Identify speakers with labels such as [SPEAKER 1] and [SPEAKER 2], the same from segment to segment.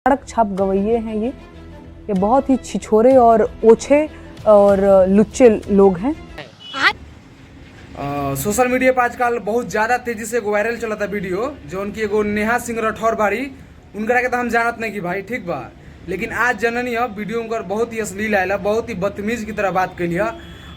[SPEAKER 1] सड़क छाप गवैये हैं ये बहुत ही छिछोरे और ओछे और लुच्चे लोग हैं।
[SPEAKER 2] सोशल मीडिया पर आजकल बहुत ज़्यादा तेजी से वायरल चला था वीडियो जो उनकी एगो नेहा सिंह राठौर बाड़ी उनकरा के तो हम जानत नहीं कि भाई ठीक बा, लेकिन आज जननी वीडियो उनकर बहुत ही अश्लील आयल, बहुत ही बदतमीज की तरह बात कैली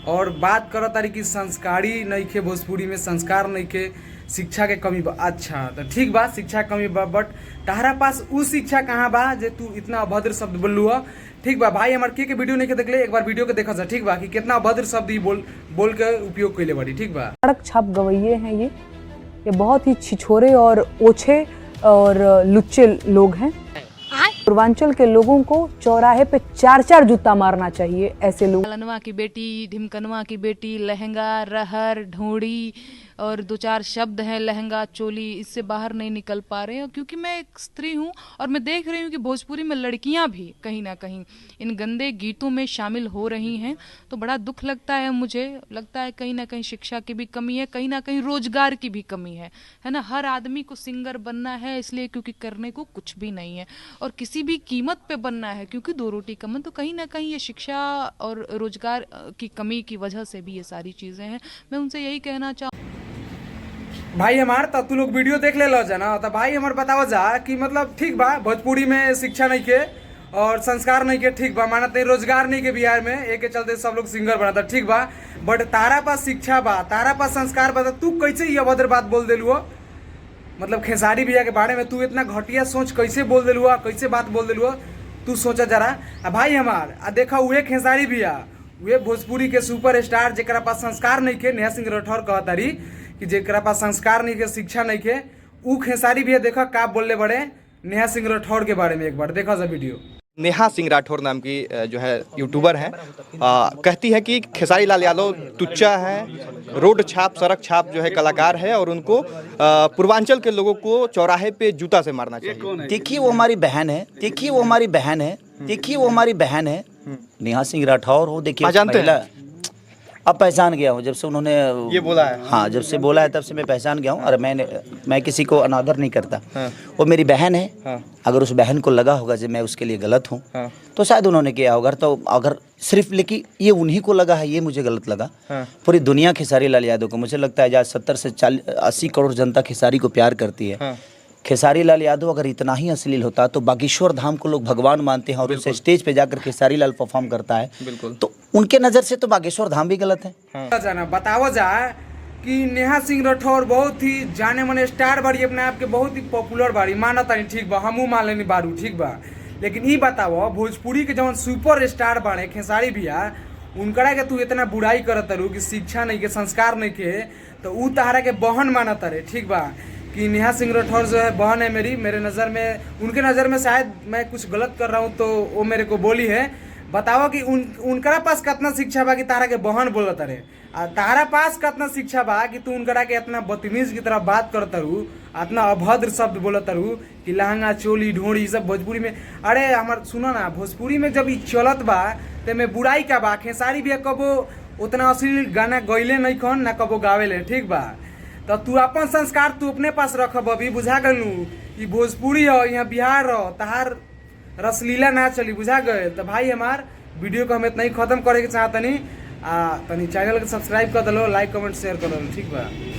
[SPEAKER 2] और बात कर तारी कि संस्कारी नहीं खे, भोजपुरी में संस्कार नहीं खे, शिक्षा के कमी बा। अच्छा तो ठीक बा, शिक्षा के कमी बा, बट तहरा पास उ शिक्षा कहाँ बा जे तू इतना अभद्र शब्द बोललू ह? ठीक बा भाई, हमार के वीडियो नहीं के देखले, एक बार वीडियो के देखा जा, ठीक बा कि कितना अभद्र शब्द ही बोल के उपयोग कैले बाड़ी। ठीक बा,
[SPEAKER 1] सड़क छाप गवैये हैं ये बहुत ही छिछोरे और ओछे और लुच्चे लोग हैं। पूर्वांचल के लोगों को चौराहे पे 4-4 जूता मारना चाहिए ऐसे लोग।
[SPEAKER 3] लनवा की बेटी, ढिमकनवा की बेटी, लहंगा, रहर, ढोड़ी और 2-4 शब्द हैं, लहंगा, चोली, इससे बाहर नहीं निकल पा रहे हैं क्योंकि मैं एक स्त्री हूं और मैं देख रही हूं कि भोजपुरी में लड़कियां भी कहीं ना कहीं इन गंदे गीतों में शामिल हो रही हैं। तो बड़ा दुख लगता है, मुझे लगता है कहीं ना कहीं शिक्षा की भी कमी है, कहीं ना कहीं रोजगार की भी कमी है ना। हर आदमी को सिंगर बनना है इसलिए क्योंकि करने को कुछ भी नहीं है और किसी भी कीमत पे बनना है क्योंकि 2 रोटी कमन। तो कहीं ना कहीं ये शिक्षा और रोजगार की कमी की वजह से भी ये सारी चीजें हैं। मैं उनसे यही कहना चाहूँ
[SPEAKER 2] भाई हमार तो तू लोग वीडियो देख ले लो जाना, तो भाई हमार बतावा जा कि मतलब ठीक बा भोजपुरी में शिक्षा नहीं के और संस्कार नहीं के, ठीक बा मानत नहीं, रोजगार नहीं के बिहार में, एक के चलते सब लोग सिंगर बनाता, ठीक बा, बट तारा पास शिक्षा बा, तारा पास संस्कार बा, तू कैसे ये अभद्र बात बोल दिलू हो? मतलब खेसारी भैया के बारे में तू इतना घटिया सोच कैसे बोल दिलू, कैसे बात बोल दिलू? तू सोचा जरा भाई हमार देखा हुए खेसारी भैया, वे भोजपुरी के सुपर स्टार जेकरा पास संस्कार नहीं के, नेहा सिंह राठौर कहतारी कि जेकरा पास संस्कार नहीं के, शिक्षा नहीं के, ऊ खेसारी भैया देखा का बोलने बड़े नेहा सिंह राठौर के बारे में। एक बार देखा जा वीडियो।
[SPEAKER 4] नेहा सिंह राठौर नाम की जो है यूट्यूबर हैं, कहती है कि खेसारी लाल यादव टुच्चा है, रोड छाप सड़क छाप जो है कलाकार है और उनको पूर्वांचल के लोगों को चौराहे पे जूता से मारना चाहिए।
[SPEAKER 5] देखिए वो हमारी बहन है, देखिए वो हमारी बहन है, देखिए वो हमारी बहन है, नेहा सिंह राठौर हो। देखिए
[SPEAKER 4] जानते हैं?
[SPEAKER 5] अब पहचान गया हूँ जब से उन्होंने
[SPEAKER 4] ये बोला है।
[SPEAKER 5] हाँ, जब से बोला है तब से मैं पहचान गया हूँ और मैं किसी को अनादर नहीं करता।
[SPEAKER 4] हाँ।
[SPEAKER 5] वो मेरी बहन है।
[SPEAKER 4] हाँ।
[SPEAKER 5] अगर उस बहन को लगा होगा कि मैं उसके लिए गलत हूँ,
[SPEAKER 4] हाँ।
[SPEAKER 5] तो शायद उन्होंने किया होगा। तो अगर सिर्फ लेकिन ये उन्हीं को लगा है, ये मुझे गलत लगा।
[SPEAKER 4] हाँ।
[SPEAKER 5] पूरी दुनिया खेसारी लाल यादव को, मुझे लगता है आज 70 से 80 करोड़ जनता खेसारी को प्यार करती है।
[SPEAKER 4] हाँ।
[SPEAKER 5] खेसारी लाल यादव अगर इतना ही अश्लील होता तो बागेश्वर धाम को लोग भगवान मानते हैं और उसे स्टेज पे जाकर खेसारी लाल परफॉर्म करता है,
[SPEAKER 4] बिल्कुल,
[SPEAKER 5] तो उनके नज़र से तो बागेश्वर धाम भी गलत है।
[SPEAKER 4] हाँ।
[SPEAKER 2] जाना बताओ जा कि नेहा सिंह राठौर बहुत ही जाने माने स्टार बाड़ी, अपने आप के बहुत ही पॉपुलर बाड़ी, माना तानी, ठीक बा, हमू मान लेनी बारू, ठीक बा, लेकिन ये बताओ भोजपुरी के जवन सुपर स्टार बाड़े खेसारी भैया, उनकरा के तू इतना बुराई करत रू कि शिक्षा नहीं के, संस्कार नहीं के, तो ऊ तहरा के बहन माना तारे, ठीक बा, कि नेहा सिंह राठौर जो है बहन है मेरी, मेरे नज़र में, उनके नज़र में शायद मैं कुछ गलत कर रहा हूँ तो वो मेरे को बोली है। बताओ कि उनकरा पास कितना शिक्षा बा कि तारा के बहन बोलत रे, तारा पास कितना शिक्षा बा कि तू उनकरा के इतना बदतमीज की तरह बात करत रू, इतना अभद्र शब्द बोलत रू कि लहंगा, चोली, ढोड़ी, सब भोजपुरी में। अरे हमार सुनो ना, भोजपुरी में जब चलत बा तो में बुराई का बा? खेसारी भी कबो उतना अश्लील गाना गईले नहीं खन ना कबो गावेले, ठीक बा, तो तू अपन संस्कार तू अपने पास रख बबी, बुझा गलू? ये भोजपुरी हो, यहाँ बिहार हो, तहार रसलीला ना चली, बुझा गए? तो भाई हमार वीडियो को हम इतना ही खत्म करे के चाहतनी, तनी चैनल के सब्सक्राइब कर दलो, लाइक कमेंट शेयर कर दलो, ठीक बा।